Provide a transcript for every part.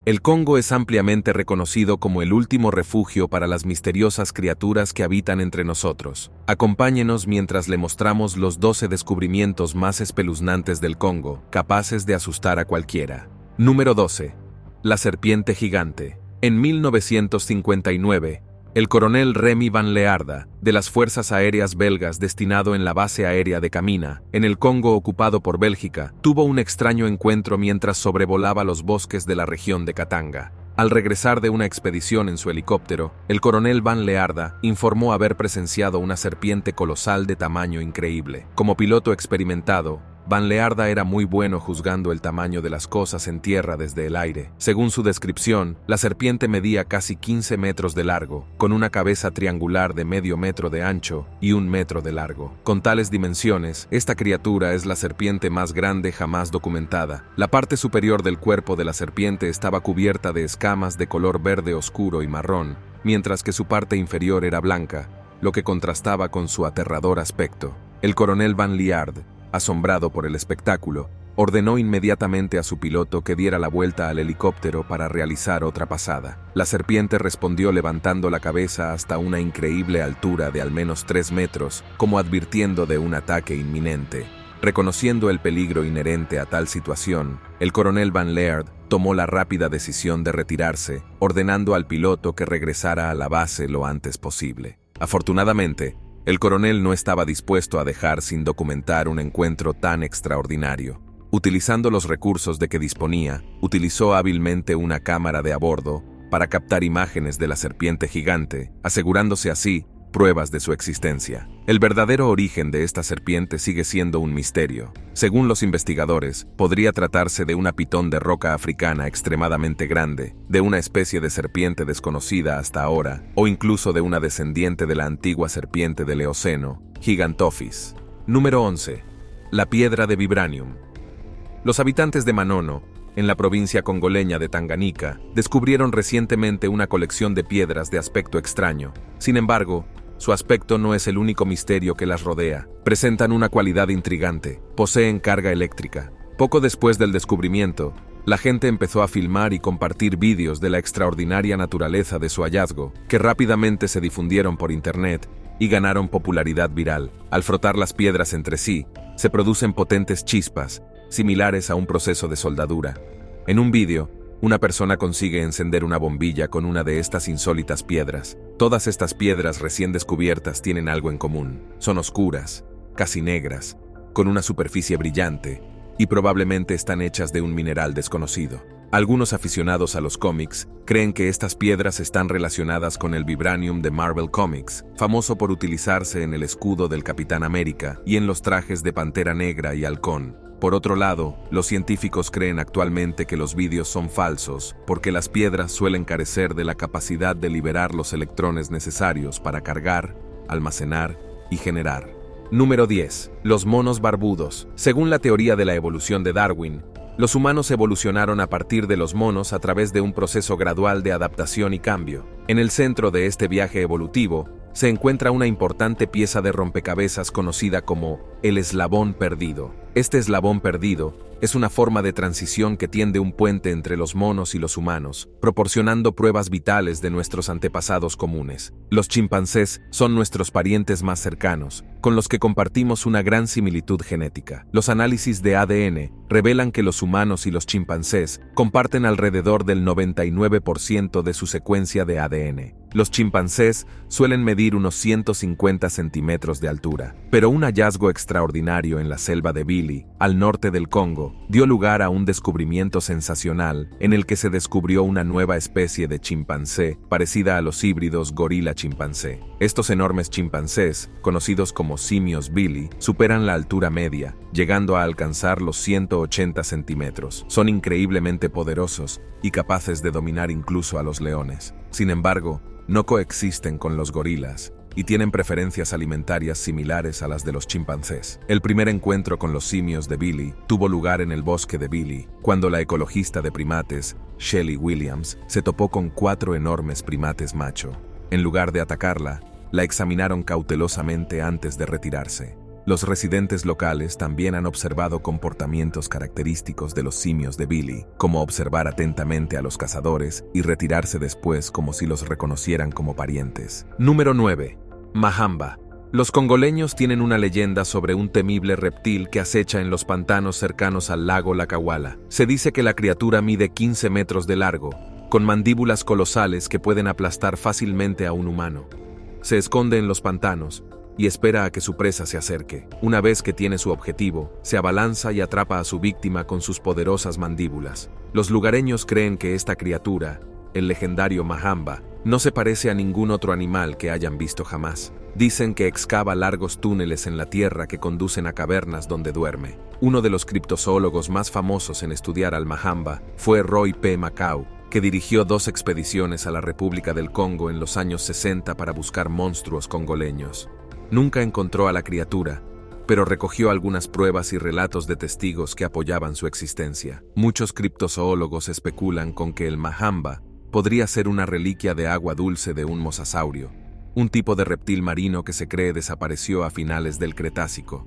El Congo es ampliamente reconocido como el último refugio para las misteriosas criaturas que habitan entre nosotros. Acompáñenos mientras le mostramos los 12 descubrimientos más espeluznantes del Congo, capaces de asustar a cualquiera. Número 12. La serpiente gigante. En 1959, el coronel Remy Van Learda, de las Fuerzas Aéreas Belgas destinado en la base aérea de Kamina, en el Congo ocupado por Bélgica, tuvo un extraño encuentro mientras sobrevolaba los bosques de la región de Katanga. Al regresar de una expedición en su helicóptero, el coronel Van Learda informó haber presenciado una serpiente colosal de tamaño increíble. Como piloto experimentado, Van Learda era muy bueno juzgando el tamaño de las cosas en tierra desde el aire. Según su descripción, la serpiente medía casi 15 metros de largo, con una cabeza triangular de medio metro de ancho y 1 metro de largo. Con tales dimensiones, esta criatura es la serpiente más grande jamás documentada. La parte superior del cuerpo de la serpiente estaba cubierta de escamas de color verde oscuro y marrón, mientras que su parte inferior era blanca, lo que contrastaba con su aterrador aspecto. El coronel Van Learda, asombrado por el espectáculo, ordenó inmediatamente a su piloto que diera la vuelta al helicóptero para realizar otra pasada. La serpiente respondió levantando la cabeza hasta una increíble altura de al menos 3 metros, como advirtiendo de un ataque inminente. Reconociendo el peligro inherente a tal situación, el coronel Van Learda tomó la rápida decisión de retirarse, ordenando al piloto que regresara a la base lo antes posible. Afortunadamente, el coronel no estaba dispuesto a dejar sin documentar un encuentro tan extraordinario. Utilizando los recursos de que disponía, utilizó hábilmente una cámara de a bordo para captar imágenes de la serpiente gigante, asegurándose así pruebas de su existencia. El verdadero origen de esta serpiente sigue siendo un misterio. Según los investigadores, podría tratarse de una pitón de roca africana extremadamente grande, de una especie de serpiente desconocida hasta ahora, o incluso de una descendiente de la antigua serpiente del Eoceno, Gigantophis. Número 11. La piedra de vibranium. Los habitantes de Manono, en la provincia congoleña de Tanganica, descubrieron recientemente una colección de piedras de aspecto extraño. Sin embargo, su aspecto no es el único misterio que las rodea. Presentan una cualidad intrigante: poseen carga eléctrica. Poco después del descubrimiento, la gente empezó a filmar y compartir vídeos de la extraordinaria naturaleza de su hallazgo, que rápidamente se difundieron por internet y ganaron popularidad viral. Al frotar las piedras entre sí, se producen potentes chispas, similares a un proceso de soldadura. En un vídeo, una persona consigue encender una bombilla con una de estas insólitas piedras. Todas estas piedras recién descubiertas tienen algo en común. Son oscuras, casi negras, con una superficie brillante, y probablemente están hechas de un mineral desconocido. Algunos aficionados a los cómics creen que estas piedras están relacionadas con el vibranium de Marvel Comics, famoso por utilizarse en el escudo del Capitán América y en los trajes de Pantera Negra y Halcón. Por otro lado, los científicos creen actualmente que los vídeos son falsos porque las piedras suelen carecer de la capacidad de liberar los electrones necesarios para cargar, almacenar y generar. Número 10. Los monos barbudos. Según la teoría de la evolución de Darwin, los humanos evolucionaron a partir de los monos a través de un proceso gradual de adaptación y cambio. En el centro de este viaje evolutivo se encuentra una importante pieza de rompecabezas conocida como el eslabón perdido. Este eslabón perdido es una forma de transición que tiende un puente entre los monos y los humanos, proporcionando pruebas vitales de nuestros antepasados comunes. Los chimpancés son nuestros parientes más cercanos, con los que compartimos una gran similitud genética. Los análisis de ADN revelan que los humanos y los chimpancés comparten alrededor del 99% de su secuencia de ADN. Los chimpancés suelen medir unos 150 centímetros de altura, pero un hallazgo extraordinario en la selva de Bili, al norte del Congo, dio lugar a un descubrimiento sensacional en el que se descubrió una nueva especie de chimpancé parecida a los híbridos gorila-chimpancé. Estos enormes chimpancés, conocidos como simios Bili, superan la altura media, llegando a alcanzar los 180 centímetros. Son increíblemente poderosos y capaces de dominar incluso a los leones. Sin embargo, no coexisten con los gorilas y tienen preferencias alimentarias similares a las de los chimpancés. El primer encuentro con los simios de Bili tuvo lugar en el bosque de Bili, cuando la ecologista de primates, Shelley Williams, se topó con 4 enormes primates macho. En lugar de atacarla, la examinaron cautelosamente antes de retirarse. Los residentes locales también han observado comportamientos característicos de los simios de Billy, como observar atentamente a los cazadores y retirarse después como si los reconocieran como parientes. Número 9. Mahamba. Los congoleños tienen una leyenda sobre un temible reptil que acecha en los pantanos cercanos al lago Lackawanna. Se dice que la criatura mide 15 metros de largo, con mandíbulas colosales que pueden aplastar fácilmente a un humano. Se esconde en los pantanos y espera a que su presa se acerque. Una vez que tiene su objetivo, se abalanza y atrapa a su víctima con sus poderosas mandíbulas. Los lugareños creen que esta criatura, el legendario Mahamba, no se parece a ningún otro animal que hayan visto jamás. Dicen que excava largos túneles en la tierra que conducen a cavernas donde duerme. Uno de los criptozoólogos más famosos en estudiar al Mahamba fue Roy P. Macau, que dirigió 2 expediciones a la República del Congo en los años 60 para buscar monstruos congoleños. Nunca encontró a la criatura, pero recogió algunas pruebas y relatos de testigos que apoyaban su existencia. Muchos criptozoólogos especulan con que el Mahamba podría ser una reliquia de agua dulce de un mosasaurio, un tipo de reptil marino que se cree desapareció a finales del Cretácico.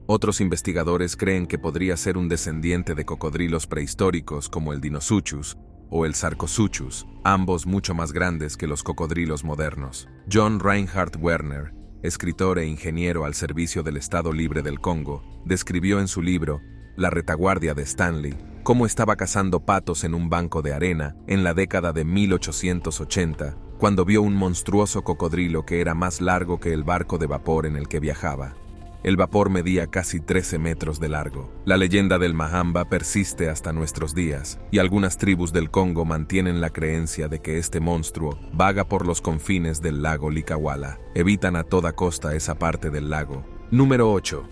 Otros investigadores creen que podría ser un descendiente de cocodrilos prehistóricos como el Dinosuchus o el Sarcosuchus, ambos mucho más grandes que los cocodrilos modernos. John Reinhard Werner, escritor e ingeniero al servicio del Estado Libre del Congo, describió en su libro La retaguardia de Stanley cómo estaba cazando patos en un banco de arena en la década de 1880, cuando vio un monstruoso cocodrilo que era más largo que el barco de vapor en el que viajaba. El vapor medía casi 13 metros de largo. La leyenda del Mahamba persiste hasta nuestros días, y algunas tribus del Congo mantienen la creencia de que este monstruo vaga por los confines del lago Lackawanna. Evitan a toda costa esa parte del lago. Número 8.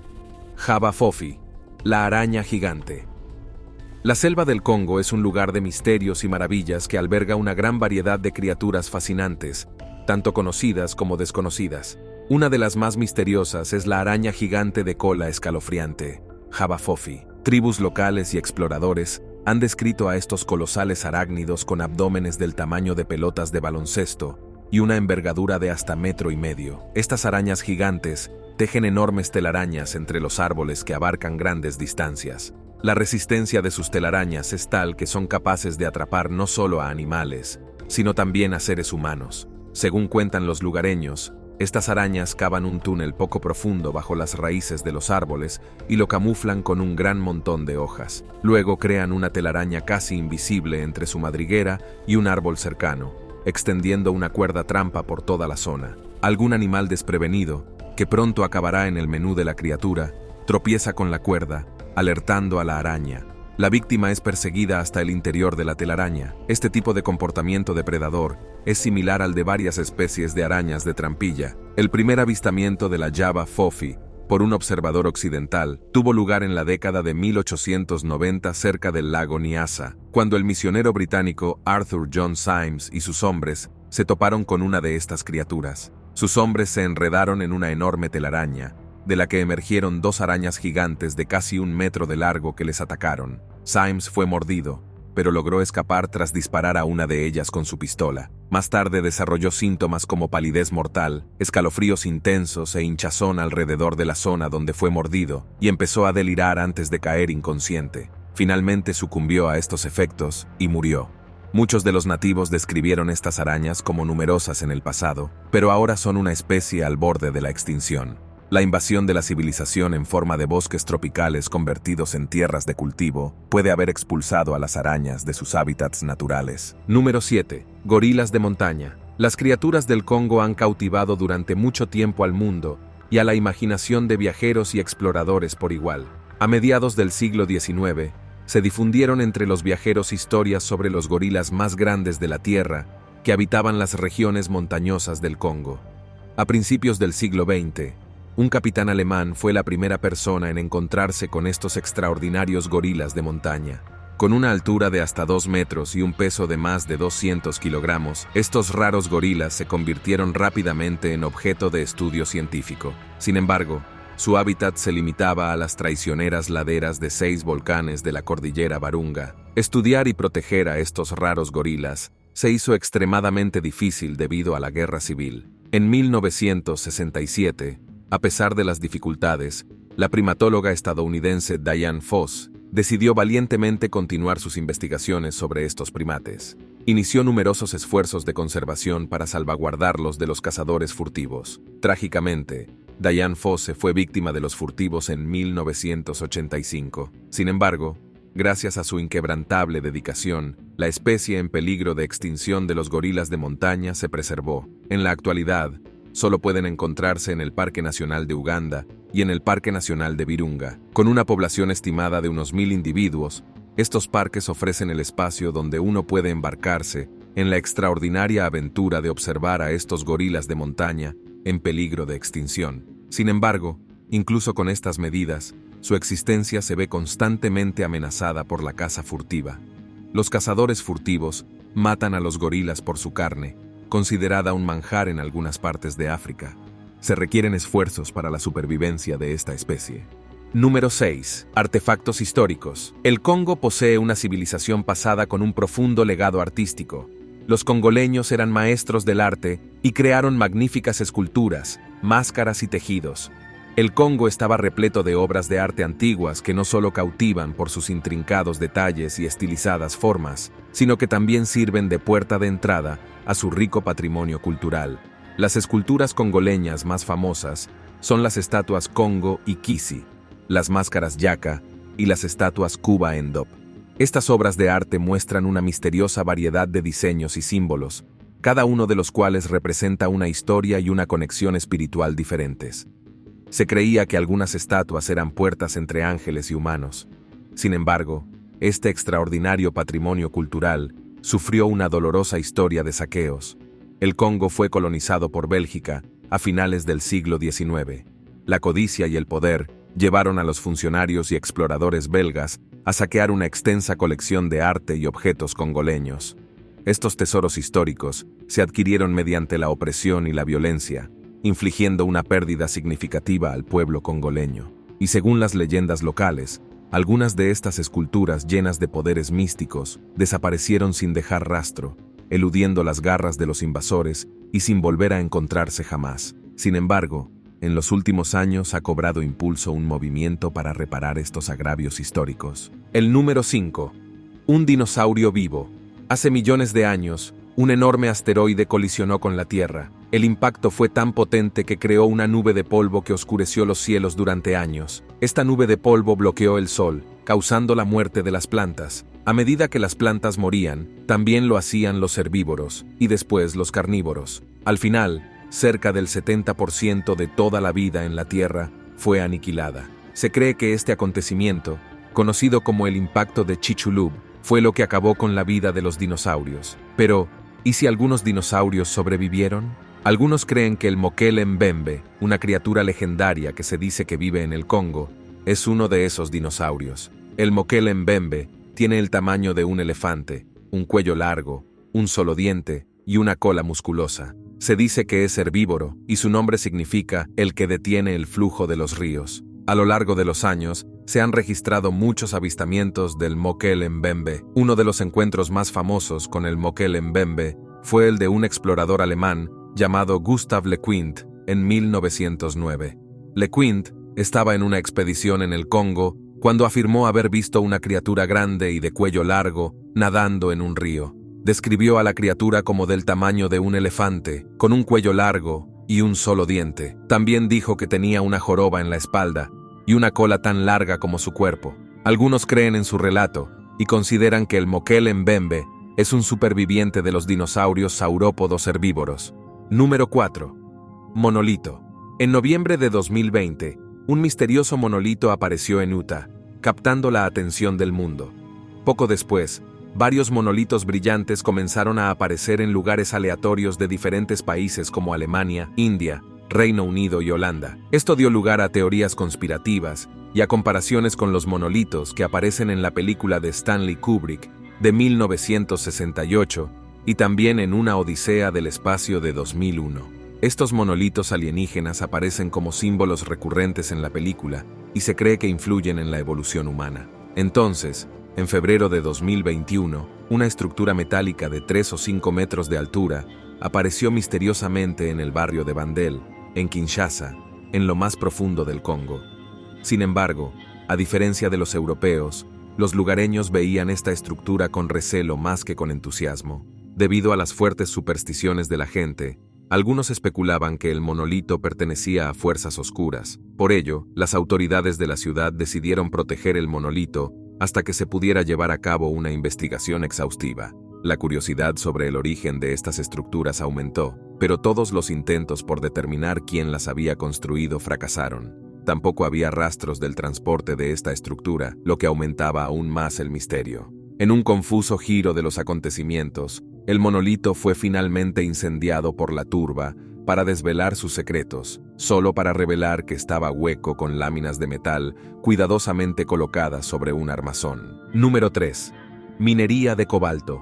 Jaba Fofi, la araña gigante. La selva del Congo es un lugar de misterios y maravillas que alberga una gran variedad de criaturas fascinantes, tanto conocidas como desconocidas. Una de las más misteriosas es la araña gigante de cola escalofriante, Jaba Fofi. Tribus locales y exploradores han descrito a estos colosales arácnidos con abdómenes del tamaño de pelotas de baloncesto y una envergadura de hasta 1,5 metros. Estas arañas gigantes tejen enormes telarañas entre los árboles que abarcan grandes distancias. La resistencia de sus telarañas es tal que son capaces de atrapar no solo a animales, sino también a seres humanos. Según cuentan los lugareños, estas arañas cavan un túnel poco profundo bajo las raíces de los árboles y lo camuflan con un gran montón de hojas. Luego crean una telaraña casi invisible entre su madriguera y un árbol cercano, extendiendo una cuerda trampa por toda la zona. Algún animal desprevenido, que pronto acabará en el menú de la criatura, tropieza con la cuerda, alertando a la araña. La víctima es perseguida hasta el interior de la telaraña. Este tipo de comportamiento depredador es similar al de varias especies de arañas de trampilla. El primer avistamiento de la Jaba Fofi por un observador occidental tuvo lugar en la década de 1890 cerca del lago Nyassa, cuando el misionero británico Arthur John Symes y sus hombres se toparon con una de estas criaturas. Sus hombres se enredaron en una enorme telaraña, de la que emergieron 2 arañas gigantes de casi 1 metro de largo que les atacaron. Symes fue mordido, pero logró escapar tras disparar a una de ellas con su pistola. Más tarde desarrolló síntomas como palidez mortal, escalofríos intensos e hinchazón alrededor de la zona donde fue mordido, y empezó a delirar antes de caer inconsciente. Finalmente sucumbió a estos efectos y murió. Muchos de los nativos describieron estas arañas como numerosas en el pasado, pero ahora son una especie al borde de la extinción. La invasión de la civilización en forma de bosques tropicales convertidos en tierras de cultivo puede haber expulsado a las arañas de sus hábitats naturales. Número 7. Gorilas de montaña. Las criaturas del Congo han cautivado durante mucho tiempo al mundo y a la imaginación de viajeros y exploradores por igual. A mediados del siglo XIX, se difundieron entre los viajeros historias sobre los gorilas más grandes de la Tierra que habitaban las regiones montañosas del Congo. A principios del siglo XX, un capitán alemán fue la primera persona en encontrarse con estos extraordinarios gorilas de montaña. Con una altura de hasta 2 metros y un peso de más de 200 kilogramos, estos raros gorilas se convirtieron rápidamente en objeto de estudio científico. Sin embargo, su hábitat se limitaba a las traicioneras laderas de 6 volcanes de la cordillera Virunga. Estudiar y proteger a estos raros gorilas se hizo extremadamente difícil debido a la guerra civil. En 1967, A pesar de las dificultades, la primatóloga estadounidense Diane Foss decidió valientemente continuar sus investigaciones sobre estos primates. Inició numerosos esfuerzos de conservación para salvaguardarlos de los cazadores furtivos. Trágicamente, Diane Foss fue víctima de los furtivos en 1985. Sin embargo, gracias a su inquebrantable dedicación, la especie en peligro de extinción de los gorilas de montaña se preservó. En la actualidad, solo pueden encontrarse en el Parque Nacional de Uganda y en el Parque Nacional de Virunga. Con una población estimada de unos 1000 individuos, estos parques ofrecen el espacio donde uno puede embarcarse en la extraordinaria aventura de observar a estos gorilas de montaña en peligro de extinción. Sin embargo, incluso con estas medidas, su existencia se ve constantemente amenazada por la caza furtiva. Los cazadores furtivos matan a los gorilas por su carne, considerada un manjar en algunas partes de África. Se requieren esfuerzos para la supervivencia de esta especie. Número 6. Artefactos históricos. El Congo posee una civilización pasada con un profundo legado artístico. Los congoleños eran maestros del arte y crearon magníficas esculturas, máscaras y tejidos. El Congo estaba repleto de obras de arte antiguas que no solo cautivan por sus intrincados detalles y estilizadas formas, sino que también sirven de puerta de entrada a su rico patrimonio cultural. Las esculturas congoleñas más famosas son las estatuas Congo y Kisi, las máscaras Yaka y las estatuas Kuba Endop. Estas obras de arte muestran una misteriosa variedad de diseños y símbolos, cada uno de los cuales representa una historia y una conexión espiritual diferentes. Se creía que algunas estatuas eran puertas entre ángeles y humanos. Sin embargo, este extraordinario patrimonio cultural sufrió una dolorosa historia de saqueos. El Congo fue colonizado por Bélgica a finales del siglo XIX. La codicia y el poder llevaron a los funcionarios y exploradores belgas a saquear una extensa colección de arte y objetos congoleños. Estos tesoros históricos se adquirieron mediante la opresión y la violencia, infligiendo una pérdida significativa al pueblo congoleño. Y según las leyendas locales, algunas de estas esculturas llenas de poderes místicos desaparecieron sin dejar rastro, eludiendo las garras de los invasores y sin volver a encontrarse jamás. Sin embargo, en los últimos años ha cobrado impulso un movimiento para reparar estos agravios históricos. El número 5. Un dinosaurio vivo. Hace millones de años, un enorme asteroide colisionó con la Tierra. El impacto fue tan potente que creó una nube de polvo que oscureció los cielos durante años. Esta nube de polvo bloqueó el sol, causando la muerte de las plantas. A medida que las plantas morían, también lo hacían los herbívoros, y después los carnívoros. Al final, cerca del 70% de toda la vida en la Tierra fue aniquilada. Se cree que este acontecimiento, conocido como el impacto de Chicxulub, fue lo que acabó con la vida de los dinosaurios. Pero, ¿y si algunos dinosaurios sobrevivieron? Algunos creen que el Mokele Mbembe, una criatura legendaria que se dice que vive en el Congo, es uno de esos dinosaurios. El Mokele Mbembe tiene el tamaño de un elefante, un cuello largo, un solo diente y una cola musculosa. Se dice que es herbívoro y su nombre significa el que detiene el flujo de los ríos. A lo largo de los años, se han registrado muchos avistamientos del Mokele Mbembe. Uno de los encuentros más famosos con el Mokele Mbembe fue el de un explorador alemán llamado Gustav Lequint en 1909. Lequint estaba en una expedición en el Congo cuando afirmó haber visto una criatura grande y de cuello largo nadando en un río. Describió a la criatura como del tamaño de un elefante, con un cuello largo y un solo diente. También dijo que tenía una joroba en la espalda y una cola tan larga como su cuerpo. Algunos creen en su relato y consideran que el Mokele Mbembe es un superviviente de los dinosaurios saurópodos herbívoros. Número 4. Monolito. En noviembre de 2020, un misterioso monolito apareció en Utah, captando la atención del mundo. Poco después, varios monolitos brillantes comenzaron a aparecer en lugares aleatorios de diferentes países como Alemania, India, Reino Unido y Holanda. Esto dio lugar a teorías conspirativas y a comparaciones con los monolitos que aparecen en la película de Stanley Kubrick de 1968 y también en Una Odisea del Espacio de 2001. Estos monolitos alienígenas aparecen como símbolos recurrentes en la película y se cree que influyen en la evolución humana. Entonces, en febrero de 2021, una estructura metálica de 3 o 5 metros de altura apareció misteriosamente en el barrio de Bandel, en Kinshasa, en lo más profundo del Congo. Sin embargo, a diferencia de los europeos, los lugareños veían esta estructura con recelo más que con entusiasmo. Debido a las fuertes supersticiones de la gente, algunos especulaban que el monolito pertenecía a fuerzas oscuras. Por ello, las autoridades de la ciudad decidieron proteger el monolito hasta que se pudiera llevar a cabo una investigación exhaustiva. La curiosidad sobre el origen de estas estructuras aumentó, pero todos los intentos por determinar quién las había construido fracasaron. Tampoco había rastros del transporte de esta estructura, lo que aumentaba aún más el misterio. En un confuso giro de los acontecimientos, el monolito fue finalmente incendiado por la turba para desvelar sus secretos, solo para revelar que estaba hueco con láminas de metal cuidadosamente colocadas sobre un armazón. Número 3. Minería de cobalto.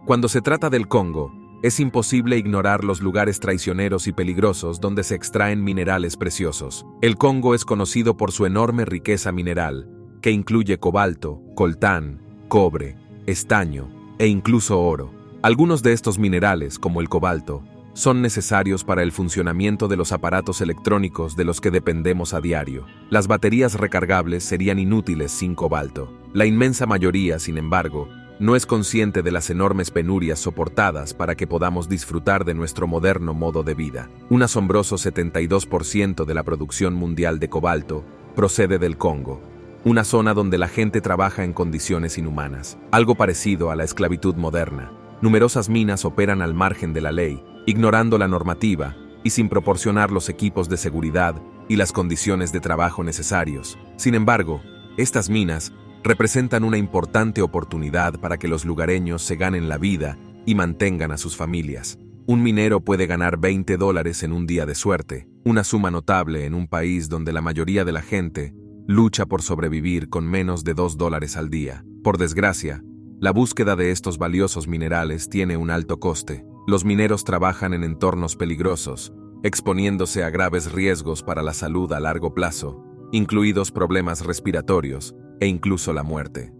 Cuando se trata del Congo, es imposible ignorar los lugares traicioneros y peligrosos donde se extraen minerales preciosos. El Congo es conocido por su enorme riqueza mineral, que incluye cobalto, coltán, cobre, estaño e incluso oro. Algunos de estos minerales, como el cobalto, son necesarios para el funcionamiento de los aparatos electrónicos de los que dependemos a diario. Las baterías recargables serían inútiles sin cobalto. La inmensa mayoría, sin embargo, no es consciente de las enormes penurias soportadas para que podamos disfrutar de nuestro moderno modo de vida. Un asombroso 72% de la producción mundial de cobalto procede del Congo, una zona donde la gente trabaja en condiciones inhumanas, algo parecido a la esclavitud moderna. Numerosas minas operan al margen de la ley, ignorando la normativa y sin proporcionar los equipos de seguridad y las condiciones de trabajo necesarios. Sin embargo, estas minas representan una importante oportunidad para que los lugareños se ganen la vida y mantengan a sus familias. Un minero puede ganar $20 en un día de suerte, una suma notable en un país donde la mayoría de la gente lucha por sobrevivir con menos de $2 al día. Por desgracia, la búsqueda de estos valiosos minerales tiene un alto coste. Los mineros trabajan en entornos peligrosos, exponiéndose a graves riesgos para la salud a largo plazo, incluidos problemas respiratorios e incluso la muerte.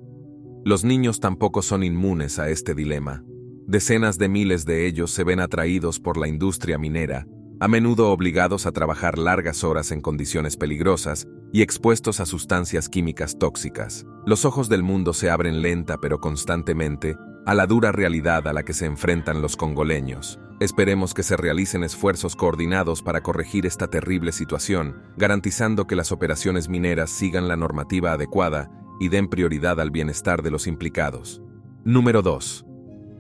Los niños tampoco son inmunes a este dilema. Decenas de miles de ellos se ven atraídos por la industria minera, a menudo obligados a trabajar largas horas en condiciones peligrosas y expuestos a sustancias químicas tóxicas. Los ojos del mundo se abren lenta pero constantemente a la dura realidad a la que se enfrentan los congoleños. Esperemos que se realicen esfuerzos coordinados para corregir esta terrible situación, garantizando que las operaciones mineras sigan la normativa adecuada y den prioridad al bienestar de los implicados. Número 2.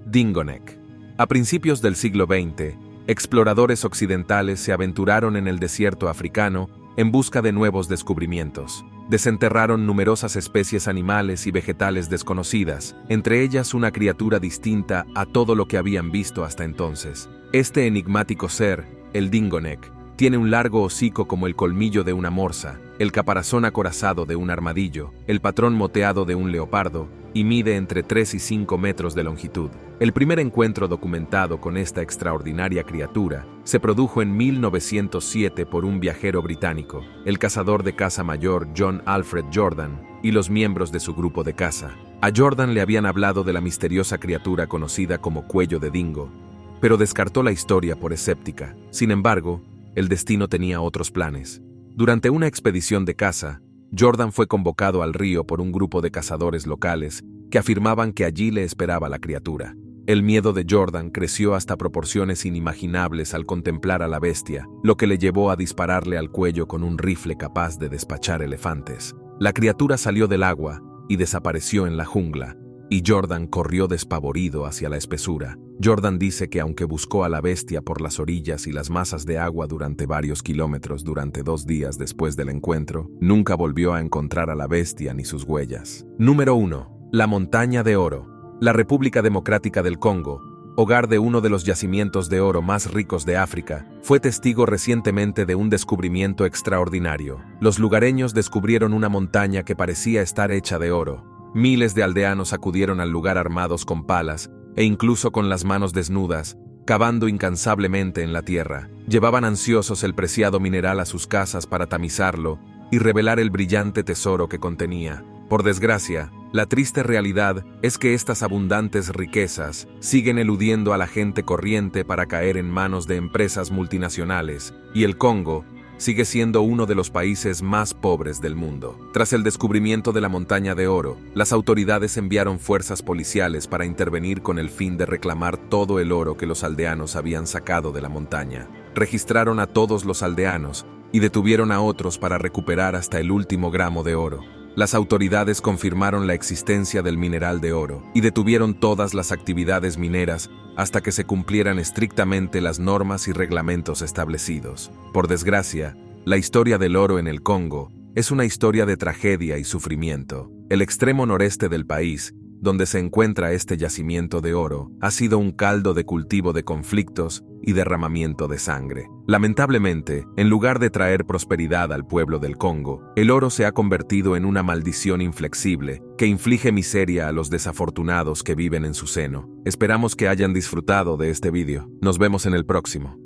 Dingonek. A principios del siglo XX, exploradores occidentales se aventuraron en el desierto africano en busca de nuevos descubrimientos. Desenterraron numerosas especies animales y vegetales desconocidas, entre ellas una criatura distinta a todo lo que habían visto hasta entonces. Este enigmático ser, el Dingonek, tiene un largo hocico como el colmillo de una morsa, el caparazón acorazado de un armadillo, el patrón moteado de un leopardo, y mide entre 3 y 5 metros de longitud. El primer encuentro documentado con esta extraordinaria criatura se produjo en 1907 por un viajero británico, el cazador de caza mayor John Alfred Jordan, y los miembros de su grupo de caza. A Jordan le habían hablado de la misteriosa criatura conocida como cuello de dingo, pero descartó la historia por escéptica. Sin embargo, el destino tenía otros planes. Durante una expedición de caza, Jordan fue convocado al río por un grupo de cazadores locales que afirmaban que allí le esperaba la criatura. El miedo de Jordan creció hasta proporciones inimaginables al contemplar a la bestia, lo que le llevó a dispararle al cuello con un rifle capaz de despachar elefantes. La criatura salió del agua y desapareció en la jungla, y Jordan corrió despavorido hacia la espesura. Jordan dice que aunque buscó a la bestia por las orillas y las masas de agua durante varios kilómetros durante 2 días después del encuentro, nunca volvió a encontrar a la bestia ni sus huellas. Número 1. La Montaña de Oro. La República Democrática del Congo, hogar de uno de los yacimientos de oro más ricos de África, fue testigo recientemente de un descubrimiento extraordinario. Los lugareños descubrieron una montaña que parecía estar hecha de oro. Miles de aldeanos acudieron al lugar armados con palas e incluso con las manos desnudas, cavando incansablemente en la tierra. Llevaban ansiosos el preciado mineral a sus casas para tamizarlo y revelar el brillante tesoro que contenía. Por desgracia, la triste realidad es que estas abundantes riquezas siguen eludiendo a la gente corriente para caer en manos de empresas multinacionales, y el Congo sigue siendo uno de los países más pobres del mundo. Tras el descubrimiento de la montaña de oro, las autoridades enviaron fuerzas policiales para intervenir con el fin de reclamar todo el oro que los aldeanos habían sacado de la montaña. Registraron a todos los aldeanos y detuvieron a otros para recuperar hasta el último gramo de oro. Las autoridades confirmaron la existencia del mineral de oro y detuvieron todas las actividades mineras hasta que se cumplieran estrictamente las normas y reglamentos establecidos. Por desgracia, la historia del oro en el Congo es una historia de tragedia y sufrimiento. El extremo noreste del país, donde se encuentra este yacimiento de oro, ha sido un caldo de cultivo de conflictos y derramamiento de sangre. Lamentablemente, en lugar de traer prosperidad al pueblo del Congo, el oro se ha convertido en una maldición inflexible que inflige miseria a los desafortunados que viven en su seno. Esperamos que hayan disfrutado de este vídeo. Nos vemos en el próximo.